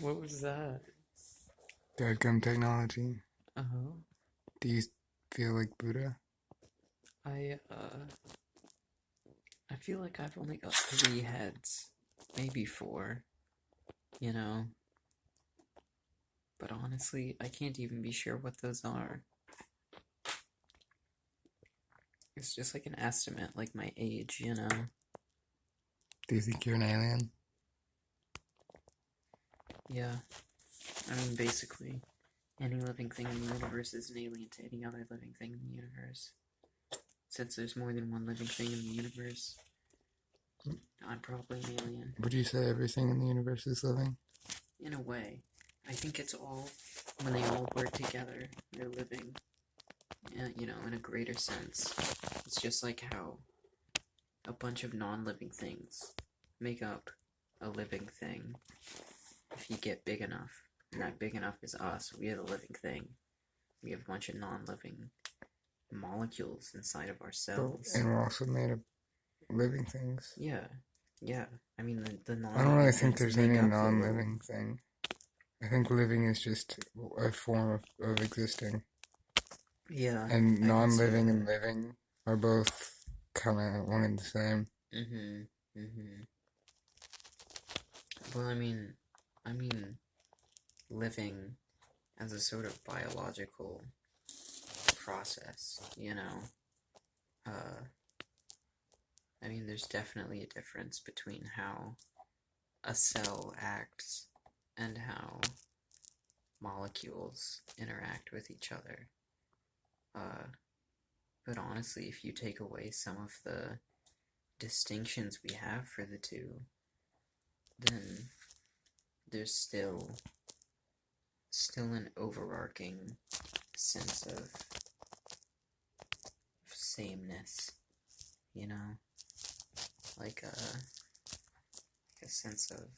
What was that? Dadgum technology. Uh-huh. Do you feel like Buddha? I, uh, I feel like I've only got 3 heads. Maybe 4, you know? But honestly, I can't even be sure what those are. It's just like an estimate, like my age, you know? Do you think you're an alien? Yeah. I mean, basically, any living thing in the universe is an alien to any other living thing in the universe. Since there's more than one living thing in the universe, I'm probably an alien. Would you say everything in the universe is living? In a way. I think it's all, when they all work together, they're living, you know, in a greater sense. It's just like how a bunch of non-living things make up a living thing. If you get big enough, and that big enough is us, we are the living thing. We have a bunch of non-living molecules inside of our cells. And we're also made of living things. Yeah, yeah. I mean, the I don't really non-living think things there's make any up the living. non-living thing. I think living is just a form of existing. Yeah, And I can see non-living and that. living are both kind of one and the same. Well, I mean, living as a sort of biological process, you know? I mean, there's definitely a difference between how a cell acts and how molecules interact with each other. But honestly, if you take away some of the distinctions we have for the two, then there's still an overarching sense of sameness, you know? Like a sense of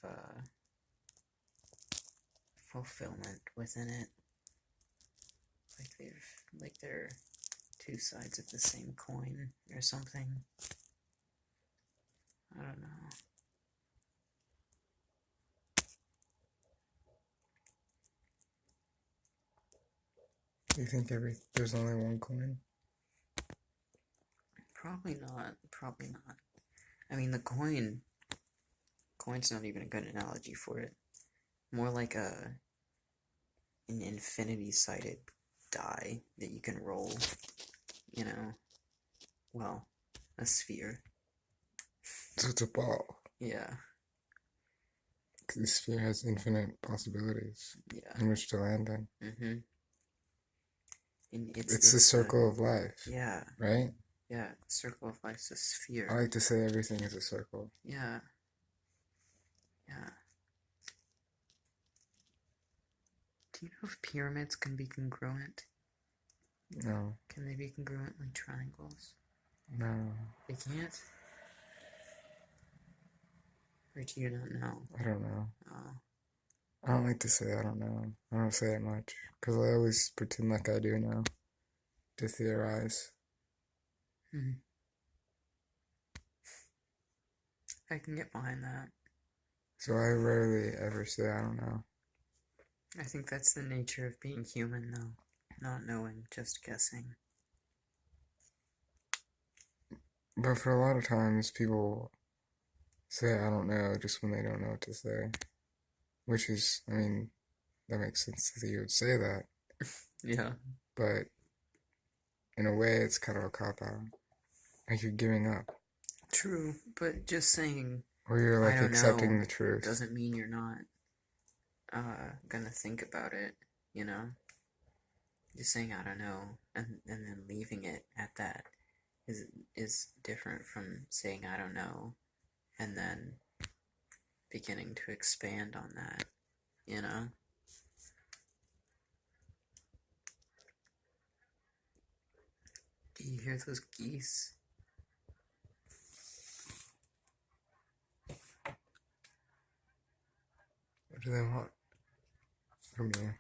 fulfillment within it. Like they're two sides of the same coin or something. I don't know. Do you think there's only one coin? Probably not. Probably not. I mean, the coin's not even a good analogy for it. More like an infinity-sided die that you can roll, you know? Well, a sphere. So it's a ball. Yeah. The sphere has infinite possibilities Yeah. in which to land in. Mm-hmm. It's the circle of life. Yeah. Right? Yeah, the circle of life's a sphere. I like to say everything is a circle. Yeah. Yeah. Do you know if pyramids can be congruent? No. Can they be congruent like triangles? No. They can't? Or do you not know? I don't know. Oh. I don't like to say I don't know. I don't say it much. Because I always pretend like I do know. To theorize. I can get behind that. So I rarely ever say I don't know. I think that's the nature of being human, though. Not knowing, just guessing. But for a lot of times, people say I don't know just when they don't know what to say. Which is, I mean, that makes sense that you would say that. Yeah. But in a way, it's kind of a cop-out. Like you're giving up. True, but just saying Or you're like I don't accepting know the truth. doesn't mean you're not gonna think about it, you know? Just saying I don't know and then leaving it at that is different from saying I don't know and then beginning to expand on that, you know? Do you hear those geese? What do they want from you?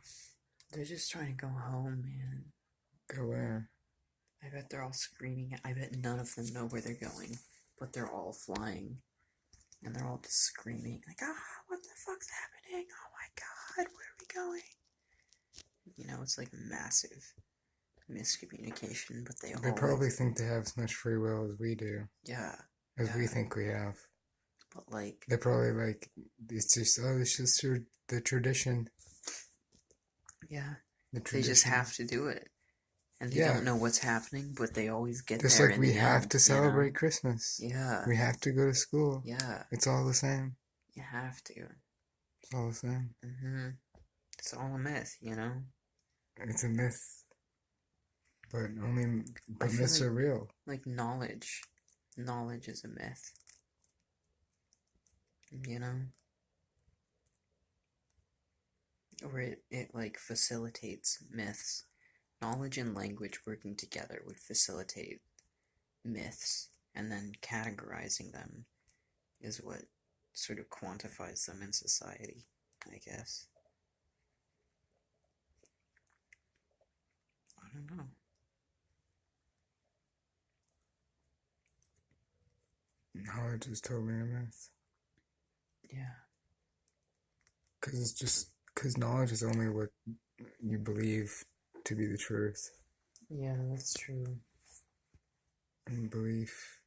They're just trying to go home, man. Go where? I bet they're all screaming. I bet none of them know where they're going, but they're all flying. And they're all just screaming, like, ah, what the fuck's happening? Oh my god. going? You know, it's like massive miscommunication, but they They all probably like, think they have as much free will as we do, yeah, as we yeah, think we have. but like, They're probably like, it's just, oh, it's just the tradition. yeah, The they just tradition. have to do it. And they Yeah, don't know what's happening, but they always get just there like in we the have end, to you know? celebrate Christmas. Yeah, We have to go to school. yeah, It's all the same. you have to. It's all the same. It's all a myth, you know? It's a myth, I but feel myths are real. like knowledge is a myth, you know? Or it like facilitates myths. Knowledge and language working together would facilitate myths, and then categorizing them is what sort of quantifies them in society, I guess. I don't know. Knowledge is totally a myth. Yeah. Because knowledge is only what you believe to be the truth. Yeah, that's true. And belief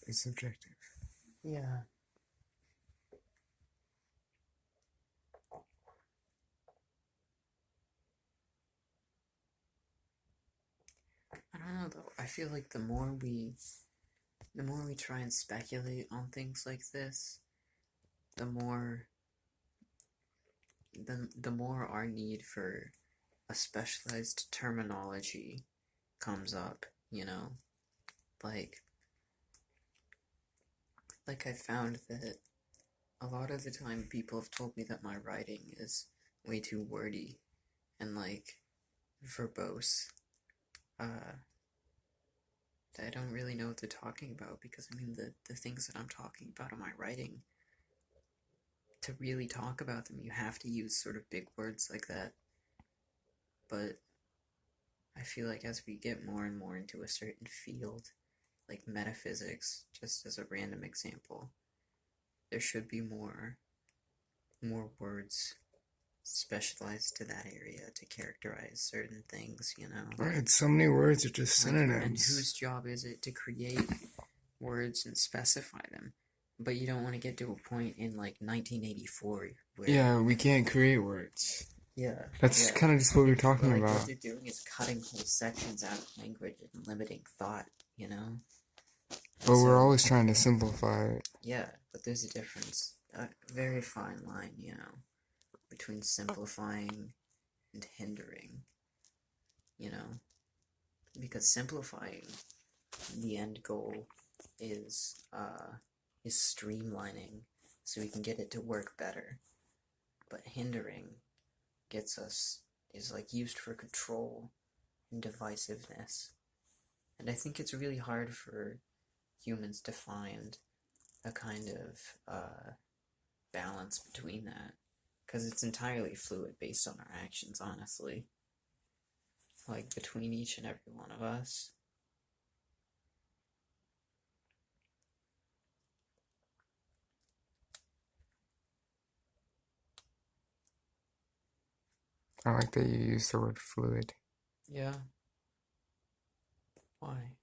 is subjective. Yeah. I don't know though. I feel like the more we try and speculate on things like this, the more the more our need for a specialized terminology comes up, you know? Like I found that a lot of the time people have told me that my writing is way too wordy and like verbose. That I don't really know what they're talking about, because I mean the things that I'm talking about in my writing, to really talk about them you have to use sort of big words like that. But I feel like as we get more and more into a certain field, like metaphysics, just as a random example, there should be more words specialized to that area to characterize certain things, you know? Right, so many words are just Like, and synonyms. whose job is it to create words and specify them? But you don't want to get to a point in like 1984 where Yeah, we can't create words. yeah, That's yeah, kind of just what we were talking like about. what they're doing is cutting whole sections out of language and limiting thought, you know? But we're So always trying to simplify it. yeah, but there's a difference, a very fine line, you know, between simplifying and hindering, you know? Because simplifying, the end goal is streamlining so we can get it to work better. But hindering is like used for control and divisiveness. And I think it's really hard for humans to find a kind of balance between that, because it's entirely fluid based on our actions, honestly. Like between each and every one of us. I like that you use the word fluid. Yeah. Why?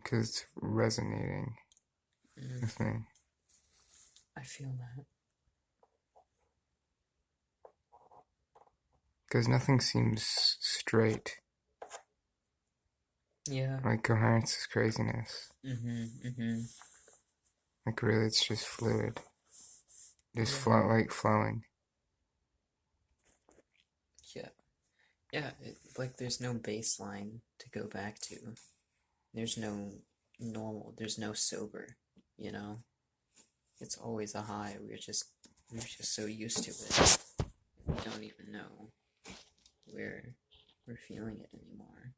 Because it's resonating with me. I feel that. Because nothing seems straight. Yeah. Like coherence is craziness. Like really, it's just fluid. Just flowing. Yeah. Yeah, like there's no baseline to go back to. There's no normal, there's no sober, you know? It's always a high. We're just so used to it. We don't even know where we're feeling it anymore.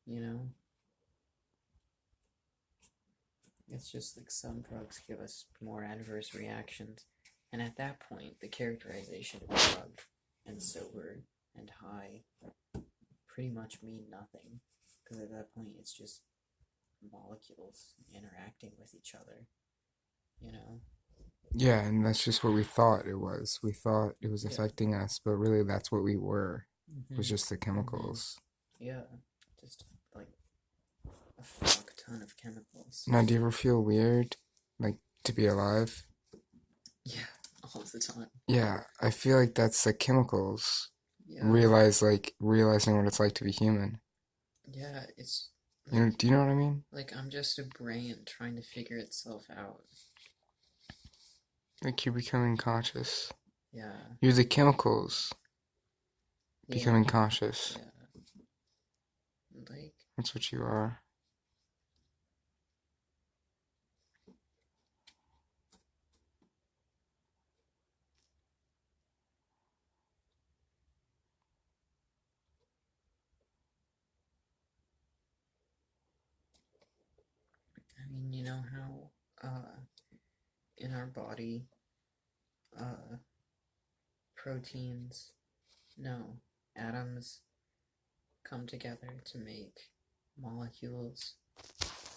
You know? It's just like some drugs give us more adverse reactions, and at that point, the characterization of drug and sober and high pretty much mean nothing. Because at that point, it's just molecules interacting with each other, you know? Yeah, and that's just what we thought it was. We thought it was Yeah. affecting us, but really that's what we were. It was Mm-hmm. just the Mm-hmm. chemicals. Yeah. Just like a fuck ton of chemicals. Now, do you ever feel weird, like, to be alive? Yeah, all the time. Yeah, I feel like that's the chemicals. Yeah. Realizing what it's like to be human. Yeah, it's You know, like do you know what I mean? I'm just a brain trying to figure itself out. Like you're becoming conscious. Yeah. You're the chemicals Yeah. becoming conscious. Yeah. Like, That's what you are. I mean, you know how in our body uh proteins, no, atoms come together to make molecules.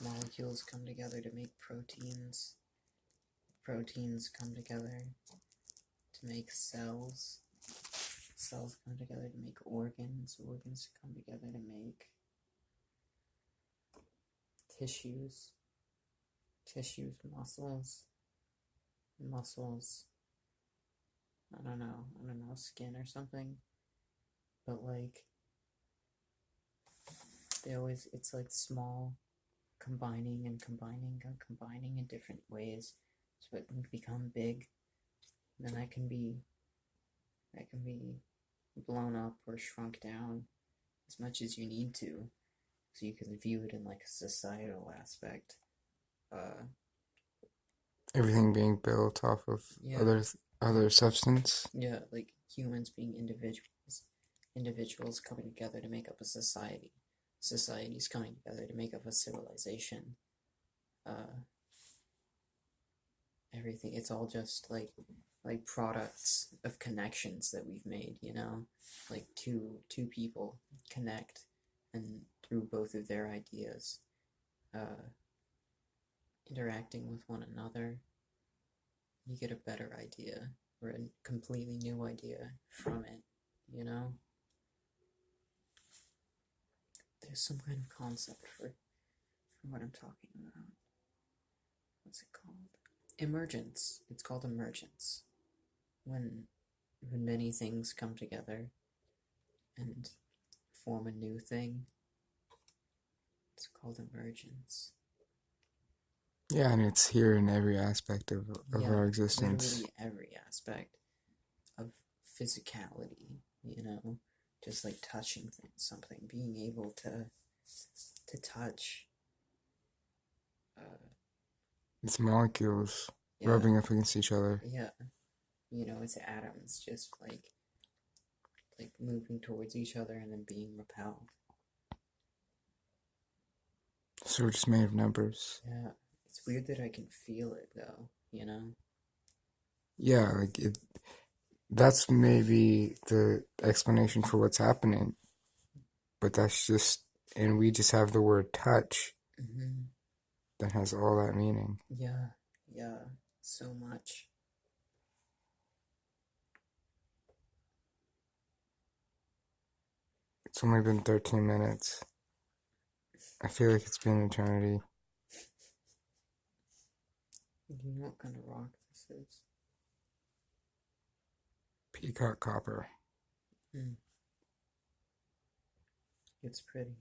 Molecules come together to make proteins. Proteins come together to make cells. Cells come together to make organs. Organs come together to make tissues. Tissues, muscles. Muscles, I don't know, skin or something. But like, it's like small combining and combining and combining in different ways so it can become big. And then that can be blown up or shrunk down as much as you need to, so you can view it in like a societal aspect. Everything being built off of Yeah, other substance. yeah, like humans being individuals coming together to make up a society, societies coming together to make up a civilization. Uh, Everything, it's all just like products of connections that we've made, like two people connect, and through both of their ideas, uh, interacting with one another, you get a better idea or a completely new idea from it, you know? There's some kind of concept for what I'm talking about. What's it called? Emergence. It's called emergence. When when many things come together and form a new thing, it's called emergence. Yeah, and it's here in every aspect of Yeah, our existence. literally every aspect of physicality, just like touching things, something, being able to touch. Uh, It's molecules yeah, rubbing up against each other. yeah, it's atoms just like moving towards each other and then being repelled. So we're just made of numbers. Yeah, it's weird that I can feel it though. Yeah, that's maybe the explanation for what's happening. But that's just, and we just have the word touch Mm-hmm. that has all that meaning. Yeah, yeah, so much. It's only been 13 minutes. I feel like it's been an eternity. Do you know what kind of rock this is? Peacock copper. Hmm. It's pretty.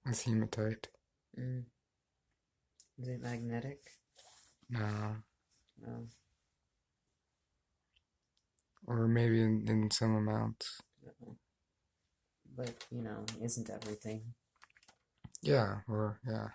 It's hematite. Mm. Is it magnetic? No. No, Or maybe in some amounts. no. But, isn't everything? Yeah, or yeah.